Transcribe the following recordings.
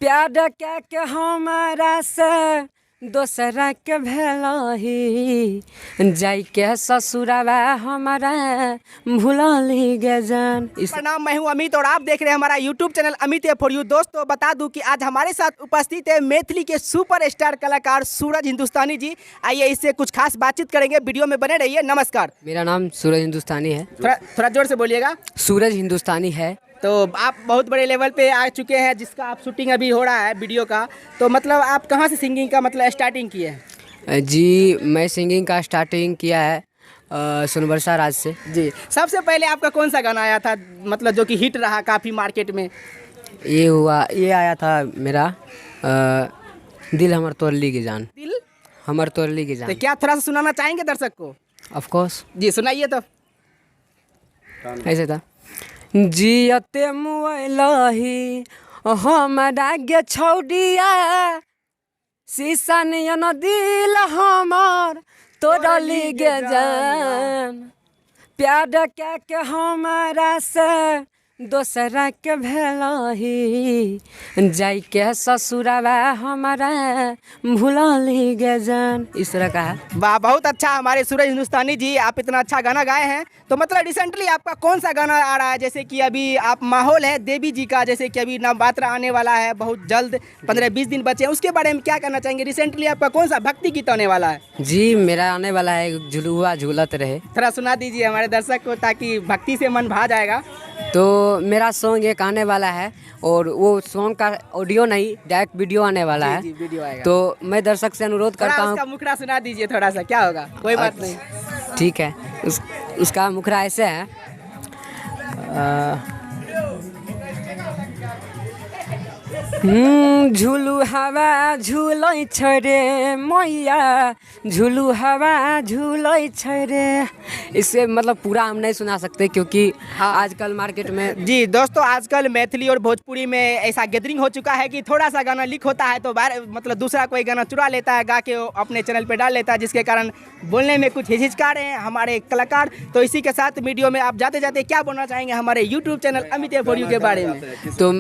प्यार के हमारा से दोसरा के भेलही जाई के ससुरावा हमारा भूलली गे जान। प्रणाम, मैं हूं अमित और आप देख रहे हैं हमारा YouTube channel Amit A for you. दोस्तों बता दूं कि आज हमारे साथ उपस्थित है मैथिली के सुपर स्टार कलाकार सूरज हिंदुस्तानी जी। आइए इससे कुछ खास बातचीत करेंगे, वीडियो में बने रहिए। नमस्कार। मेरा नाम सूरज हिंदुस्तानी है। थोड़ा जोर से बोलिएगा। सूरज हिंदुस्तानी है। तो आप बहुत बड़े लेवल पे आ चुके हैं, जिसका आप शूटिंग अभी हो रहा है वीडियो का। तो मतलब आप कहाँ से सिंगिंग का मतलब स्टार्टिंग किए हैं? जी मैं सिंगिंग का स्टार्टिंग किया है सोनबरसा राज से। जी, सबसे पहले आपका कौन सा गाना आया था मतलब जो कि हिट रहा काफ़ी मार्केट में? ये आया था मेरा दिल हमर तोरली की जान। दिल हमर तोरली की तो जान। क्या थोड़ा सा सुनाना चाहेंगे दर्शक को? ऑफ कोर्स जी सुनाइए तो। ऐसे था। जियते मुआलही हमरा गे छौडिया शीशा नियन दिल हमर तोरली गे जान। प्यार के हमारा से दोसरा के भेलही जाई के ससुरावा हमारा भूलली गे जान। इस तरह का है। वाह, बहुत अच्छा हमारे सूरज हिंदुस्तानी जी, आप इतना अच्छा गाना गाए हैं। तो मतलब रिसेंटली आपका कौन सा गाना आ रहा है? जैसे कि अभी आप माहौल है देवी जी का, जैसे कि अभी नवरात्र आने वाला है बहुत जल्द, 15-20 दिन बचे हैं, उसके बारे में क्या कहना चाहेंगे? रिसेंटली आपका कौन सा भक्ति गीत आने वाला है? जी मेरा आने वाला है झुलुआ झूलत रहे। थोड़ा सुना दीजिए हमारे दर्शक को, ताकि भक्ति से मन भा जाएगा। तो मेरा सॉन्ग एक आने वाला है और वो सॉन्ग का ऑडियो नहीं डायरेक्ट वीडियो आने वाला है। जी, वीडियो आएगा। तो मैं दर्शक से अनुरोध करता हूँ। उसका मुखड़ा सुना दीजिए थोड़ा सा, क्या होगा? कोई बात नहीं। ठीक है। उसका मुखड़ा ऐसे है। झूलू हवा झूलै छै रे मैया झूलू हवा झूलै छै रे। इससे मतलब पूरा हम नहीं सुना सकते क्योंकि आजकल मार्केट में जी दोस्तों, आजकल मैथिली और भोजपुरी में ऐसा गैदरिंग हो चुका है कि थोड़ा सा गाना लीक होता है तो मतलब दूसरा कोई गाना चुरा लेता है, गा के अपने चैनल पे डाल लेता है, जिसके कारण बोलने में कुछ हिचकिचा रहे हैं हमारे कलाकार। तो इसी के साथ वीडियो में आप जाते जाते क्या बोलना चाहेंगे हमारे YouTube channel Amit A for you के बारे में? तो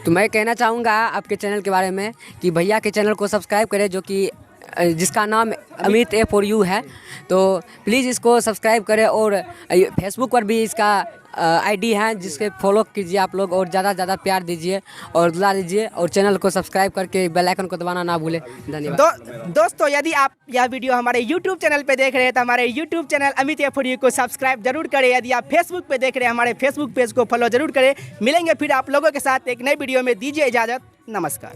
मैं कहना चाहूँगा आपके चैनल के बारे में कि भैया के चैनल को सब्सक्राइब करें, जो कि जिसका नाम अमित ए फॉर यू है। तो प्लीज़ इसको सब्सक्राइब करें और फेसबुक पर भी इसका आईडी है, जिसके फॉलो कीजिए आप लोग और ज़्यादा से ज़्यादा प्यार दीजिए और दुला दीजिए और चैनल को सब्सक्राइब करके बेल आइकन को दबाना ना भूलें। धन्यवाद। दोस्तों यदि आप यह वीडियो हमारे यूट्यूब चैनल पे देख रहे हैं तो हमारे YouTube channel Amit A for you को सब्सक्राइब जरूर करें। यदि आप फेसबुक पे देख रहे हैं हमारे फेसबुक पेज को फॉलो जरूर करें। मिलेंगे फिर आप लोगों के साथ एक नई वीडियो में। दीजिए इजाज़त, नमस्कार।